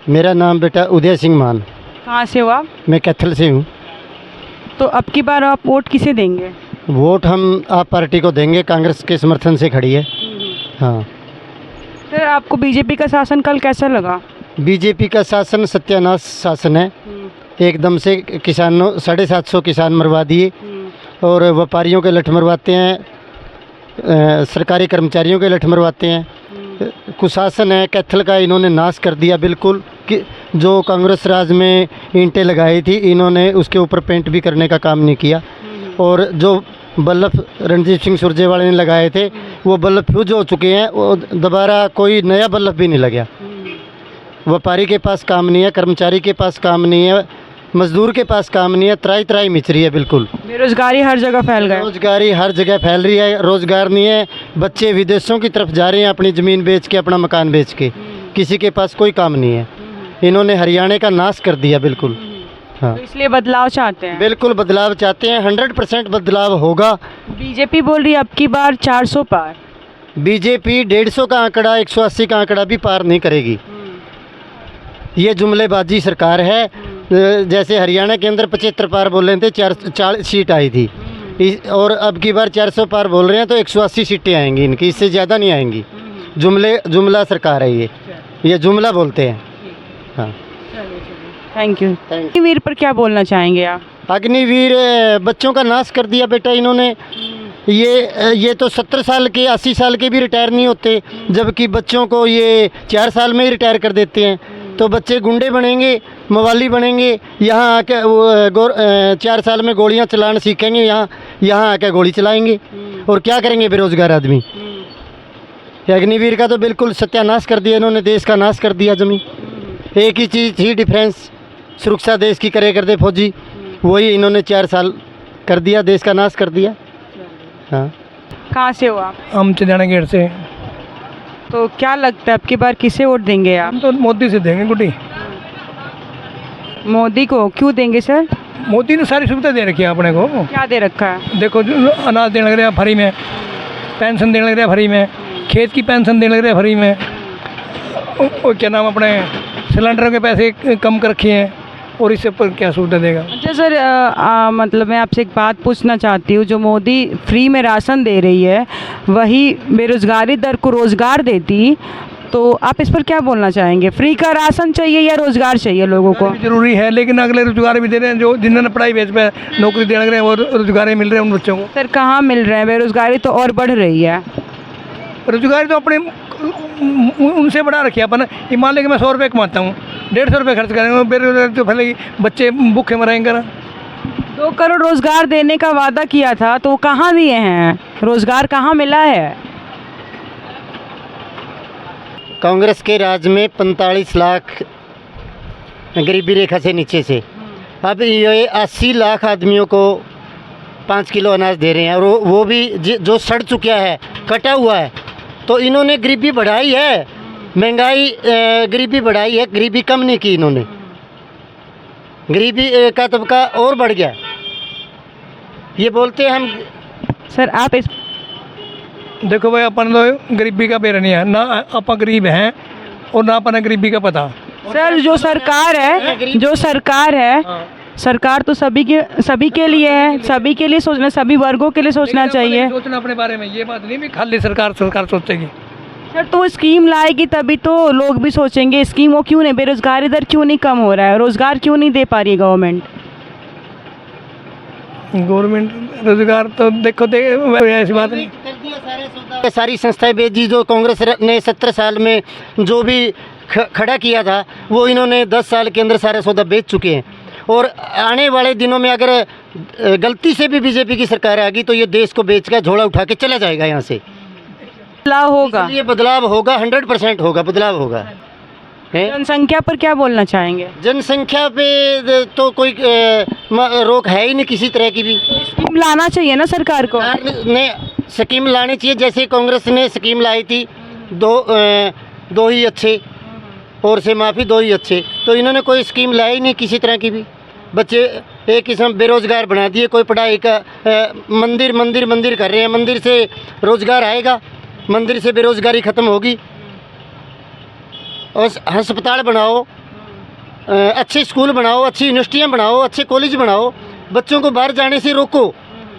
मेरा नाम बेटा उदय सिंह मान। कहाँ से हो आप? मैं कैथल से हूँ। तो अब की बार आप वोट किसे देंगे? वोट हम आप पार्टी को देंगे, कांग्रेस के समर्थन से खड़ी है। हाँ। सर आपको बीजेपी का शासन कल कैसा लगा? बीजेपी का शासन सत्यानाश शासन है। एकदम से किसानों 750 किसान मरवा दिए और व्यापारियों के लठ मरवाते हैं, सरकारी कर्मचारियों के लठ मरवाते हैं। कुशासन है। कैथल का इन्होंने नाश कर दिया बिल्कुल। कि जो कांग्रेस राज में ईंटें लगाई थी इन्होंने उसके ऊपर पेंट भी करने का काम नहीं किया। और जो बल्ब रणजीत सिंह सुरजेवाला ने लगाए थे वो बल्ब फ्यूज हो चुके हैं, वो दोबारा कोई नया बल्ब भी नहीं लगा। व्यापारी के पास काम नहीं है, कर्मचारी के पास काम नहीं है, मजदूर के पास काम नहीं है। त्राई त्राई मिच रही है बिल्कुल। बेरोजगारी हर जगह फैल गई। रोजगारी हर जगह फैल रही है, रोजगार नहीं है। बच्चे विदेशों की तरफ जा रहे हैं अपनी ज़मीन बेच के, अपना मकान बेच के। किसी के पास कोई काम नहीं है। इन्होंने हरियाणा का नाश कर दिया बिल्कुल। हाँ, तो इसलिए बदलाव चाहते हैं। बिल्कुल बदलाव चाहते हैं। 100% बदलाव होगा। बीजेपी बोल रही है अब की बार 400 पार। बीजेपी 150 का आंकड़ा, 180 का आंकड़ा भी पार नहीं करेगी। ये जुमलेबाजी सरकार है। जैसे हरियाणा के अंदर 75 पार बोल रहे थे, 40 सीट आई थी और अब की बार 400 पार बोल रहे हैं तो 180 सीटें आएंगी इनकी, इससे ज़्यादा नहीं आएंगी। जुमला सरकार है ये जुमला बोलते हैं। हाँ, थैंक यू। अग्निवीर पर क्या बोलना चाहेंगे आप? अग्निवीर बच्चों का नाश कर दिया बेटा इन्होंने। ये तो 70 साल के 80 साल के भी रिटायर नहीं होते, जबकि बच्चों को ये 4 साल में ही रिटायर कर देते हैं। तो बच्चे गुंडे बनेंगे, मवाली बनेंगे, यहाँ आके 4 साल में गोलियाँ चलाना सीखेंगे, यहाँ आके गोली चलाएंगे। और क्या करेंगे बेरोजगार आदमी? अग्निवीर का तो बिल्कुल सत्यानाश कर दिया इन्होंने, देश का नाश कर दिया जमीन। एक ही चीज़ थी डिफरेंस, सुरक्षा देश की करे करते फौजी, वही इन्होंने 4 साल कर दिया, देश का नाश कर दिया। हाँ। कहाँ से हो आप? हम चिड़ियाना गेट से। तो क्या लगता है अब की बार किसे वोट देंगे आप? हम तो मोदी से देंगे गुड्डी। मोदी को क्यों देंगे सर? मोदी ने सारी सुविधा दे रखी है अपने को। क्या दे रखा है? देखो जो अनाज देने लग रहे हैं फ्री में, पेंशन देने लग रहे हैं फ्री में, खेत की पेंशन देने लग रहे हैं फ्री में, और क्या नाम अपने सिलेंडर के पैसे कम कर रखे हैं, और इससे पर क्या सुविधा देगा? अच्छा सर, मतलब मैं आपसे एक बात पूछना चाहती हूँ, जो मोदी फ्री में राशन दे रही है वही बेरोजगारी दर को रोज़गार देती, तो आप इस पर क्या बोलना चाहेंगे? फ्री का राशन चाहिए या रोज़गार चाहिए लोगों को? जरूरी है, लेकिन अगले रोजगार भी दे रहे हैं, जो जिन्होंने पढ़ाई बेच पे नौकरी देने लग रहे हैं वो रोजगार मिल रहे हैं उन बच्चों को। सर कहाँ मिल रहे हैं? बेरोजगारी तो और बढ़ रही है। रोजगार तो अपने उनसे बढ़ा रखी है अपन। ये मान लें कि मैं 100 रुपये कमाता हूँ, 150 रुपये खर्च करेंगे, बेरोजगारी तो फैलेगी, बच्चे भूखे मरेंगे ना। 2 करोड़ रोजगार देने का वादा किया था तो कहाँ दिए हैं? रोजगार कहाँ मिला है? कांग्रेस के राज में 45 लाख गरीबी रेखा से नीचे से, अब ये 80 लाख आदमियों को 5 किलो अनाज दे रहे हैं, और वो भी जो सड़ चुका है, कटा हुआ है। तो इन्होंने गरीबी बढ़ाई है, महंगाई गरीबी बढ़ाई है, गरीबी कम नहीं की इन्होंने। गरीबी का तबका और बढ़ गया। ये बोलते हैं हम। सर आप इस देखो भाई, अपन तो गरीबी का बेर नहीं है ना, अपन गरीब हैं और ना अपन गरीबी का पता। सर जो सरकार है सरकार तो सभी के लिए है, सभी के लिए सोचना, सभी वर्गों के लिए सोचना चाहिए। सोचना अपने बारे में, ये बात नहीं भी खाली सरकार सोचेगी। सर तो स्कीम लाएगी तभी तो लोग भी सोचेंगे। स्कीम वो क्यों नहीं, बेरोजगारी दर क्यों नहीं कम हो रहा है, रोजगार क्यों नहीं दे पा रही है गवर्नमेंट? रोजगार तो देखो ऐसी बात नहीं। सारी संस्थाएं बेची जो कांग्रेस ने 17 साल में जो भी खड़ा किया था वो इन्होंने 10 साल के अंदर सारे सौदा बेच चुके हैं। और आने वाले दिनों में अगर गलती से भी बीजेपी की सरकार आ गई तो ये देश को बेच कर झोला उठा के चला जाएगा यहाँ से। बदलाव होगा, ये बदलाव होगा, 100% होगा, बदलाव होगा। जनसंख्या पर क्या बोलना चाहेंगे? जनसंख्या पे तो कोई रोक है ही नहीं किसी तरह की भी। स्कीम लाना चाहिए ना सरकार को। ने स्कीम लानी चाहिए, जैसे कांग्रेस ने स्कीम लाई थी दो ही अच्छे और से माफ़ी 2 ही अच्छे, तो इन्होंने कोई स्कीम लाई नहीं किसी तरह की भी। बच्चे एक किस्म बेरोज़गार बना दिए, कोई पढ़ाई का मंदिर कर रहे हैं, मंदिर से रोज़गार आएगा, मंदिर से बेरोज़गारी ख़त्म होगी। और अस्पताल बनाओ, अच्छे स्कूल बनाओ, अच्छी यूनिवर्सिटियाँ बनाओ, अच्छे कॉलेज बनाओ, बच्चों को बाहर जाने से रोको।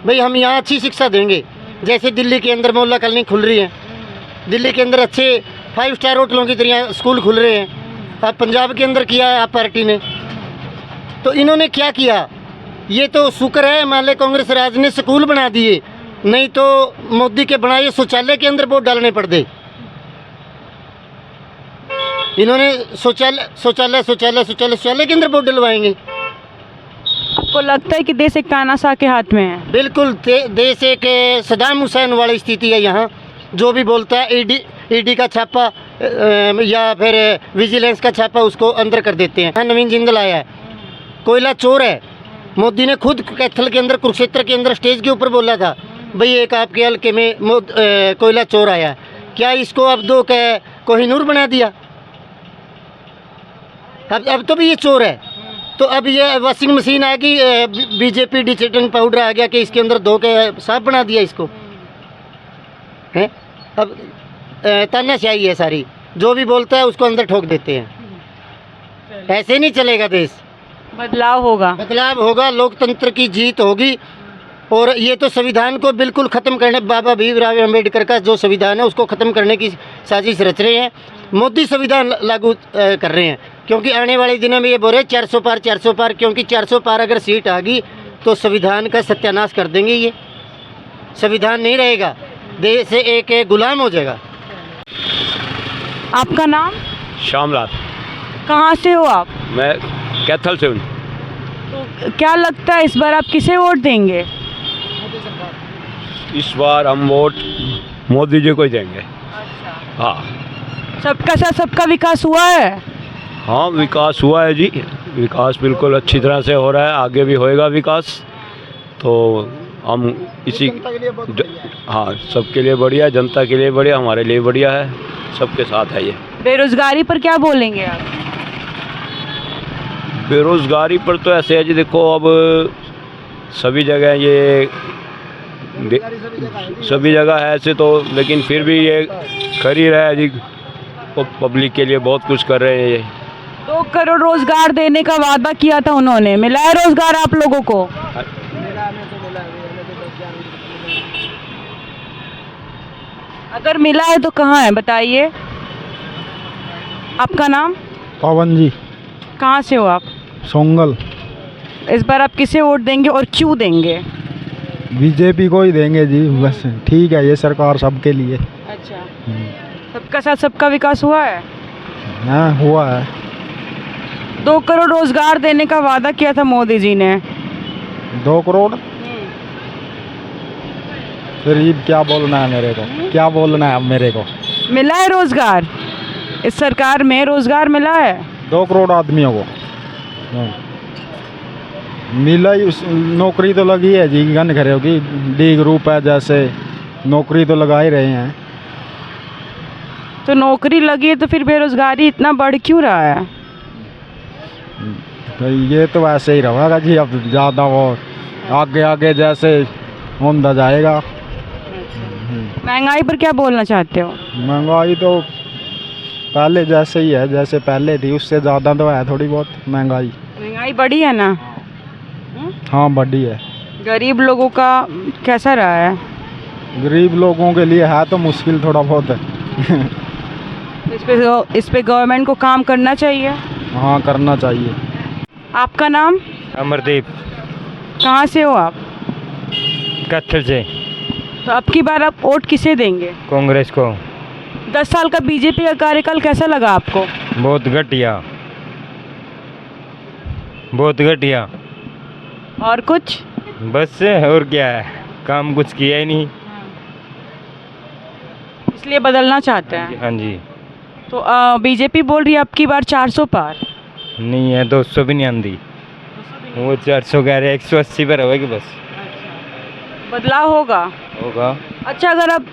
भाई हम यहाँ अच्छी शिक्षा देंगे। जैसे दिल्ली के अंदर मोहल्ला कॉलोनी खुल रही है, दिल्ली के अंदर अच्छे 5 स्टार होटलों की तरह स्कूल खुल रहे हैं। अब पंजाब के अंदर किया है आप पार्टी ने, तो इन्होंने क्या किया? ये तो शुक्र है मान ले कांग्रेस राज ने स्कूल बना दिए, नहीं तो मोदी के बनाए शौचालय के अंदर वोट डालने पड़ते। इन्होंने शौचालय के अंदर वोट डलवाएंगे। आपको लगता है कि देश एक तानाशाह के हाथ में है? बिल्कुल देश एक सद्दाम हुसैन वाली स्थिति है यहाँ। जो भी बोलता है ईडी का छापा या फिर विजिलेंस का छापा उसको अंदर कर देते हैं। नवीन जिंदल आया है, कोयला चोर है। मोदी ने खुद कैथल के अंदर, कुरुक्षेत्र के अंदर स्टेज के ऊपर बोला था, भाई एक आपके हल्के में कोयला चोर आया। क्या इसको अब दो कोहिनूर बना दिया? अब तो भी ये चोर है। तो अब ये वॉशिंग मशीन आ गई, बीजेपी डिटर्जेंट पाउडर आ गया कि इसके अंदर धो के साफ बना दिया इसको है। अब तानाशाही है सारी, जो भी बोलता है उसको अंदर ठोक देते हैं। ऐसे नहीं चलेगा देश। बदलाव होगा, लोकतंत्र की जीत होगी। और ये तो संविधान को बिल्कुल ख़त्म करने, बाबा भीमराव अम्बेडकर का जो संविधान है उसको ख़त्म करने की साजिश रच रहे हैं। मोदी संविधान लागू कर रहे हैं, क्योंकि आने वाले दिनों में ये बोल रहे 400 पार, क्योंकि 400 पार अगर सीट आ गई तो संविधान का सत्यानाश कर देंगे। ये संविधान नहीं रहेगा, देश एक गुलाम हो जाएगा। आपका नाम? श्यामलाल। कहाँ से हो आप? मैं कैथल से हूँ। तो क्या लगता है इस बार आप किसे वोट देंगे? इस बार हम वोट मोदी जी को ही देंगे। हाँ। सबका साथ सबका विकास हुआ है? हाँ, विकास हुआ है जी, विकास बिल्कुल अच्छी तरह से हो रहा है, आगे भी होएगा विकास। तो हम इसी हाँ, सबके लिए बढ़िया, जनता के लिए बढ़िया, हमारे लिए बढ़िया है, सबके साथ है ये। बेरोजगारी पर क्या बोलेंगे आप? बेरोजगारी पर तो ऐसे है जी, देखो अब सभी जगह ये सभी जगह है ऐसे तो, लेकिन फिर भी ये कर ही रहा है जी, पब्लिक के लिए बहुत कुछ कर रहे हैं ये। 2 करोड़ रोजगार देने का वादा किया था उन्होंने, मिला है रोजगार आप लोगों को? अगर मिला है तो कहाँ है बताइए। आपका नाम? पवन जी। कहाँ से हो आप? सोंगल। इस बार आप किसे वोट देंगे और क्यों देंगे? बीजेपी को ही देंगे जी, बस ठीक है, ये सरकार सबके लिए। अच्छा, सबका साथ सबका विकास हुआ है? हाँ, हुआ है। 2 करोड़ रोजगार देने का वादा किया था मोदी जी ने। 2 करोड़? फिर ये क्या बोलना है मेरे को, क्या बोलना है अब मेरे को? मिला है रोजगार? इस सरकार में रोजगार मिला है 2 करोड़ आदमियों को? मिला ही, नौकरी तो लगी है जी, गन खरे होगी, डी ग्रुप है जैसे, नौकरी तो लगा ही रहे हैं। तो नौकरी लगी है तो फिर बेरोजगारी इतना बढ़ क्यों रहा है? तो ये तो वैसे ही रहेगा जी, अब ज़्यादा वो आगे आगे जैसे होता जाएगा। महंगाई पर क्या बोलना चाहते हो? महंगाई तो पहले जैसे ही है, जैसे पहले थी उससे ज़्यादा तो है थोड़ी बहुत महंगाई। महंगाई बढ़ी है ना? हाँ, बढ़ी है। गरीब लोगों का कैसा रहा है? गरीब लोगों के लिए है तो मुश्किल थोड़ा बहुत है। इस पे गवर्नमेंट को काम करना चाहिए। हाँ, करना चाहिए। आपका नाम? अमरदीप। कहाँ से हो आप? कैथल से। तो अब की बार आप वोट किसे देंगे? कांग्रेस को। 10 साल का बीजेपी का कार्यकाल कैसा लगा आपको? बहुत घटिया, बहुत घटिया। और कुछ? बस और क्या है, काम कुछ किया ही नहीं, इसलिए बदलना चाहते हैं। हाँ जी। तो बीजेपी बोल रही है अब की बार 400 पार। नहीं है, 200 भी नहीं आंदी, वो 400 कह रहे, 180 पर होगी बस। बदलाव होगा? होगा। अच्छा, अगर अब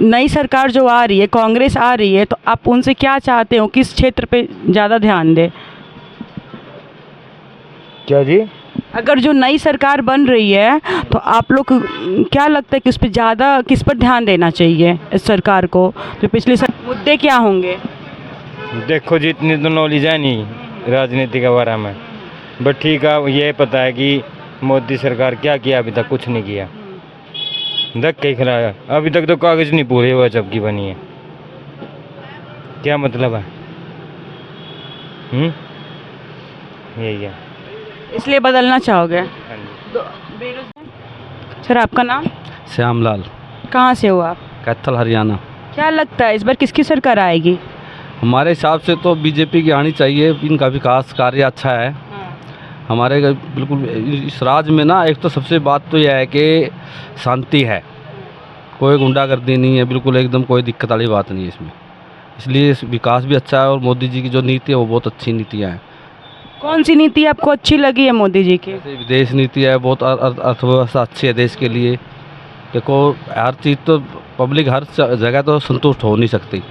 नई सरकार जो आ रही है, कांग्रेस आ रही है, तो आप उनसे क्या चाहते हो, किस क्षेत्र पे ज़्यादा ध्यान दे? क्या जी? अगर जो नई सरकार बन रही है तो आप लोग क्या लगता है कि उस पर ज़्यादा किस पर ध्यान देना चाहिए इस सरकार को? तो पिछले मुद्दे क्या होंगे? देखो जी, इतनी तो नॉलेज है नहीं, राजनीति के बारे में, बट ठीक है, ये पता है कि मोदी सरकार क्या किया, अभी तक कुछ नहीं किया, धक्के ही खिलाया। अभी तक तो कागज़ नहीं पूरे हुए जब की बनी है, क्या मतलब है? यही है। इसलिए बदलना चाहोगे? हाँ जी। सर आपका नाम? श्यामलाल, कहाँ से हो आप? कैथल हरियाणा। क्या लगता है इस बार किसकी सरकार आएगी? हमारे हिसाब से तो बीजेपी की आनी चाहिए, इनका विकास कार्य अच्छा है हमारे बिल्कुल। इस राज्य में ना एक तो सबसे बात तो यह है कि शांति है, कोई गुंडागर्दी नहीं है, बिल्कुल एकदम कोई दिक्कत वाली बात नहीं है इसमें, इसलिए विकास भी अच्छा है। और मोदी जी की जो नीति है वो बहुत अच्छी नीतियाँ हैं। कौन सी नीति आपको अच्छी लगी है मोदी जी की? जैसे विदेश नीति है, बहुत अर्थव्यवस्था अच्छी है देश के लिए। देखो हर चीज़ तो पब्लिक हर जगह तो संतुष्ट हो नहीं सकती,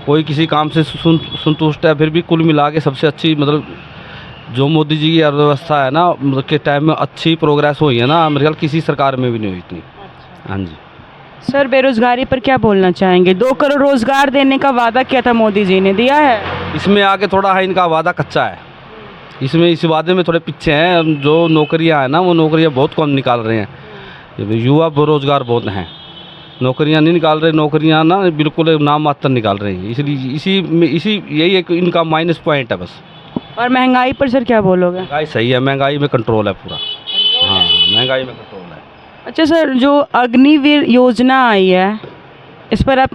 कोई किसी काम से संतुष्ट है, फिर भी कुल मिला के सबसे अच्छी मतलब जो मोदी जी की अर्थव्यवस्था है ना, मतलब के टाइम में अच्छी प्रोग्रेस हुई है ना, मेरे ख्याल किसी सरकार में भी नहीं हुई इतनी। हाँ जी। सर बेरोजगारी पर क्या बोलना चाहेंगे? 2 करोड़ रोजगार देने का वादा किया था मोदी जी ने, दिया है? इसमें आगे थोड़ा है इनका वादा कच्चा है, इसमें इस वादे में थोड़े पीछे हैं। जो नौकरियां हैं ना वो नौकरियां बहुत कम निकाल रहे हैं, युवा बेरोजगार बहुत हैं, नौकरियां नहीं निकाल रहे, नौकरियां ना बिल्कुल नाम मात्र निकाल रहे हैं, इसलिए इसी यही एक इनका माइनस पॉइंट है बस। और महंगाई पर सर क्या बोलोगे? महंगाई सही है, महंगाई में कंट्रोल है पूरा। हाँ, महंगाई में कंट्रोल है। अच्छा सर, जो अग्निवीर योजना आई है इस पर आप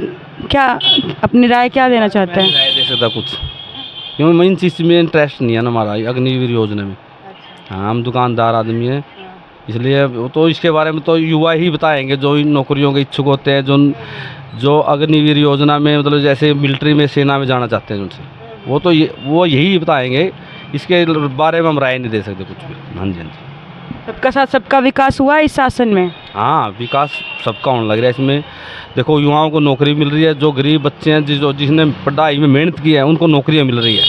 क्या अपनी राय क्या देना चाहते हैं? नहीं दे सकता कुछ, क्योंकि मैं इन चीज़ में इंटरेस्ट नहीं है ना हमारा अग्निवीर योजना में। हाँ, हम दुकानदार आदमी हैं, इसलिए तो इसके बारे में तो युवा ही बताएंगे जो इन नौकरियों के इच्छुक होते हैं, जो अग्निवीर योजना में मतलब जैसे मिलिट्री में सेना में जाना चाहते हैं उनसे, वो यही बताएंगे, इसके बारे में हम राय नहीं दे सकते कुछ भी। हाँ जी, हाँ जी। सबका साथ सबका विकास हुआ है इस शासन में? हाँ, विकास सबका होने लग रहा है इसमें। देखो युवाओं को नौकरी मिल रही है, जो गरीब बच्चे हैं जिसने पढ़ाई में मेहनत की है उनको नौकरियाँ मिल रही है,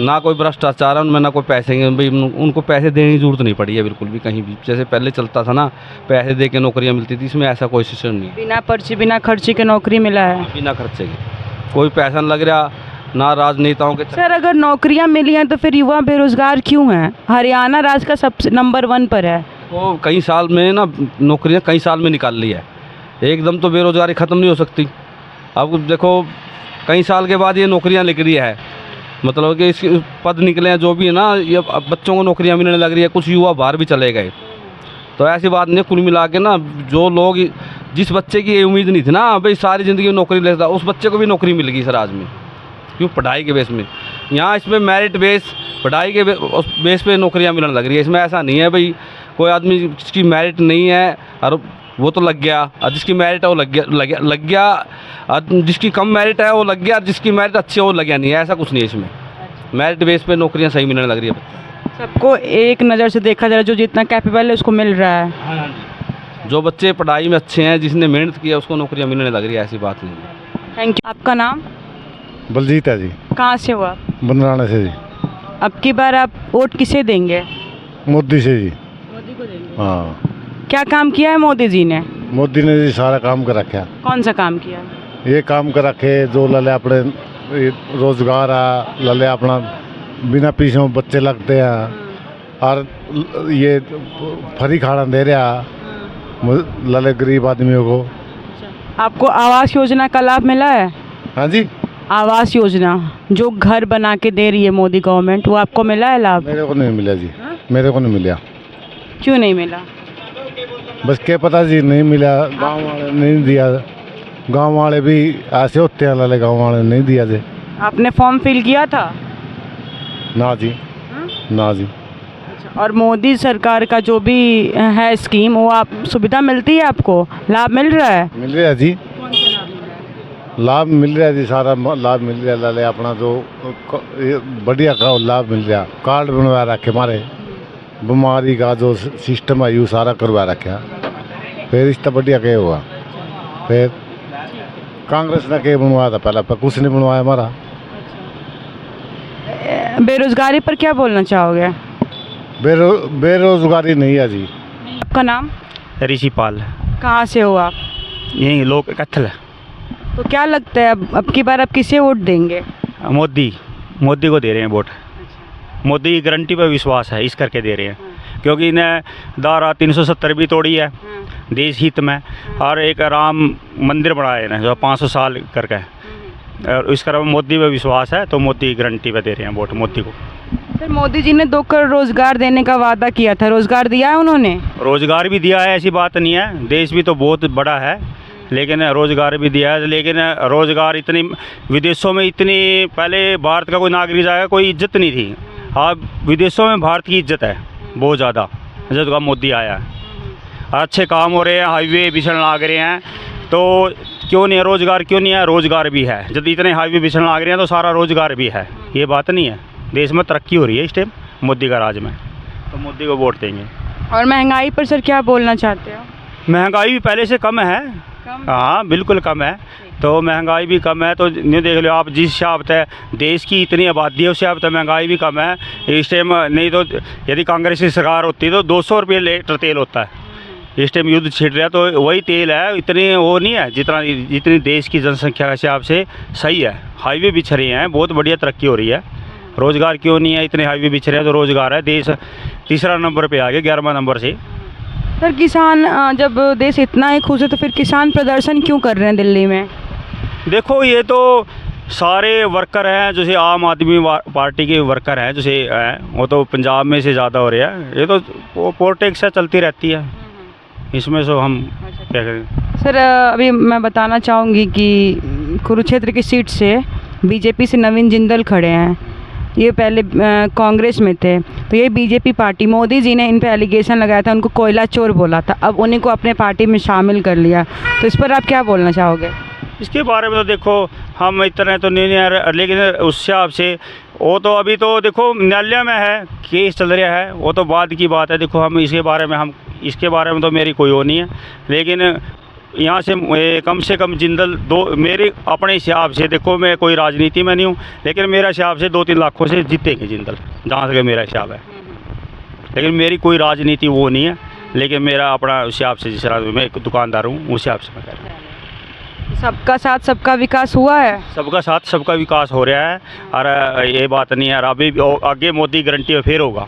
ना कोई भ्रष्टाचार है उनमें, ना कोई पैसे भाई उनको पैसे देने की जरूरत नहीं पड़ी है बिल्कुल भी कहीं भी। जैसे पहले चलता था ना पैसे दे के नौकरियाँ मिलती थी, इसमें ऐसा कोई सिस्टम नहीं है। बिना पर्ची बिना खर्चे के नौकरी मिला है, बिना खर्चे के कोई पैसा नहीं लग रहा, ना राजनेताओं के। सर अगर नौकरियां मिली हैं तो फिर युवा बेरोजगार क्यों हैं? हरियाणा राज्य का सबसे नंबर 1 पर है। तो कई साल में ना नौकरियां कई साल में निकाल ली है, एकदम तो बेरोजगारी ख़त्म नहीं हो सकती। अब देखो कई साल के बाद ये नौकरियां निकल रही है, मतलब कि इसके पद निकले हैं जो भी है ना, ये अब बच्चों को नौकरियां मिलने लग रही है, कुछ युवा बाहर भी चले गए। तो ऐसी बात नहीं, कुल मिला के ना जो लोग जिस बच्चे की ये उम्मीद नहीं थी ना भाई सारी ज़िंदगी में नौकरी लेता, उस बच्चे को भी नौकरी मिल गई सर आज में। क्यों? पढ़ाई के बेस में। यहाँ इसमें मेरिट बेस पढ़ाई के बेस पे नौकरियाँ मिलने लग रही है। इसमें ऐसा नहीं है भाई कोई आदमी जिसकी मेरिट नहीं है और वो तो लग गया, और जिसकी मेरिट है वो लग गया, और जिसकी कम मेरिट है वो लग गया, और जिसकी मेरिट अच्छी है वो लग गया नहीं है, ऐसा कुछ नहीं है इसमें। मेरिट बेस पे नौकरियाँ सही मिलने लग रही है। सबको एक नज़र से देखा जा रहा है, जो जितना कैपेबल है उसको मिल रहा है। जो बच्चे पढ़ाई में अच्छे हैं, जिसने मेहनत की है उसको नौकरियाँ मिलने लग रही है, ऐसी बात नहीं है। Thank you. आपका नाम? बलजीत है जी, कहाँ से हो आप? बंदराने से जी। अब की बार आप वोट किसे देंगे? मोदी से जी। मोदी को देंगे। हाँ, क्या काम किया है मोदी जी ने? मोदी ने जी सारा काम कर रखा। कौन सा काम किया? ये काम कर रखे जो लले अपने रोजगार आ लले अपना बिना पीछे में बच्चे लगते हैं, और ये फ्री खाना दे रहा लले गरीब आदमियों को। आपको आवास योजना का लाभ मिला है? हाँ जी। आवास योजना जो घर बना के दे रही है मोदी गवर्नमेंट, वो आपको मिला है लाभ? मेरे को नहीं मिला जी। मेरे को नहीं मिला। क्यों नहीं मिला? बस क्या पता जी, नहीं मिला। गांव वाले नहीं दिया, गांव वाले भी ऐसे होते हैं, लाले गांव वाले नहीं दिया जी। आपने फॉर्म फिल किया था? ना जी, ना जी। और मोदी सरकार का जो भी है स्कीम, वो आप सुविधा मिलती है, आपको लाभ मिल रहा है? मिल रहा है जी, लाभ मिल रहा है जी, सारा लाभ मिल रहा है। लाले अपना जो बढ़िया का लाभ मिल रहा, कार्ड बनवा रखे हमारे, बीमारी का जो सिस्टम है यू सारा करवा रखा। फिर इस बढ़िया क्या हुआ, फिर कांग्रेस ने क्या बनवाया था पहले, पर कुछ नहीं बनवाया हमारा। बेरोजगारी पर क्या बोलना चाहोगे? बेरोजगारी नहीं है जी। आपका नाम? ऋषिपाल। कहाँ से हो आप? यही लोग कैथल। तो क्या लगता है अब की बार आप किसे वोट देंगे? मोदी को दे रहे हैं वोट। मोदी की गारंटी पर विश्वास है, इस करके दे रहे हैं। क्योंकि इन्हें धारा 370 भी तोड़ी है देश हित में, और एक राम मंदिर बनाया इन्हें जो 500 साल करके, और इस कारण मोदी पे विश्वास है, तो मोदी की गारंटी पे दे रहे हैं वोट मोदी को। सर मोदी जी ने 2 करोड़ रोजगार देने का वादा किया था, रोजगार दिया है उन्होंने? रोज़गार भी दिया है, ऐसी बात नहीं है, देश भी तो बहुत बड़ा है, लेकिन रोज़गार भी दिया है। लेकिन रोज़गार इतनी विदेशों में इतनी, पहले भारत का कोई नागरिक जाएगा कोई इज्जत नहीं थी, अब विदेशों में भारत की इज्जत है बहुत ज़्यादा जब का मोदी आया है। अच्छे काम हो रहे हैं, हाईवे बिछड़ने लग रहे हैं, तो क्यों नहीं है रोज़गार, क्यों नहीं है? रोज़गार भी है, जब इतने हाईवे बिछड़ने लग रहे हैं तो सारा रोज़गार भी है, ये बात नहीं है। देश में तरक्की हो रही है इस टाइम मोदी का राज में, तो मोदी को वोट देंगे। और महंगाई पर सर क्या बोलना चाहते हो? महंगाई भी पहले से कम है, हाँ बिल्कुल कम है, तो महंगाई भी कम है, तो नहीं देख लो आप जिस हिसाब से देश की इतनी आबादी है उस हिसाब से महंगाई भी कम है इस टाइम। नहीं तो यदि कांग्रेस की सरकार होती तो 200 रुपये लीटर तेल होता है, इस टाइम युद्ध छिड़ रहा है तो वही तेल है, इतनी वो नहीं है जितनी देश की जनसंख्या के हिसाब से सही है। हाईवे बिछ रहे हैं, बहुत बढ़िया तरक्की हो रही है। रोज़गार क्यों नहीं है? इतने हाईवे बिछ रहे हैं तो रोज़गार है, देश तीसरा नंबर पे आ गया 11वां नंबर से। सर किसान जब देश इतना ही खुश है तो फिर किसान प्रदर्शन क्यों कर रहे हैं दिल्ली में? देखो ये तो सारे वर्कर हैं, जैसे आम आदमी पार्टी के वर्कर हैं जैसे हैं, वो तो पंजाब में से ज़्यादा हो रहे हैं, ये तो पॉलिटिक्स चलती रहती है, इसमें से हम क्या करें। सर अभी मैं बताना चाहूँगी कि कुरुक्षेत्र की सीट से बीजेपी से नवीन जिंदल खड़े हैं, ये पहले कांग्रेस में थे, तो ये बीजेपी पार्टी, मोदी जी ने इन पे एलिगेशन लगाया था, उनको कोयला चोर बोला था, अब उन्हीं को अपने पार्टी में शामिल कर लिया, तो इस पर आप क्या बोलना चाहोगे? इसके बारे में तो देखो हम इतना तो नहीं है, लेकिन उस हिसाब से वो तो अभी तो देखो न्यायालय में है, केस चल रहा है, वो तो बाद की बात है। देखो हम इसके बारे में तो मेरी कोई वो नहीं है, लेकिन यहाँ से कम जिंदल मेरे अपने हिसाब से, देखो मैं कोई राजनीति में नहीं हूँ, लेकिन मेरा हिसाब से 2-3 लाखों से जीतेंगे जिंदल, जहाँ तक मेरा हिसाब है। लेकिन मेरी कोई राजनीति वो नहीं है, लेकिन मेरा अपना उस हिसाब से, जिस तरह मैं एक दुकानदार हूँ उस हिसाब से मैं कह रहा हूँ। सबका साथ सबका विकास हुआ है, सबका साथ सबका विकास हो रहा है, और ये बात नहीं है, अभी आगे मोदी गारंटी फिर होगा।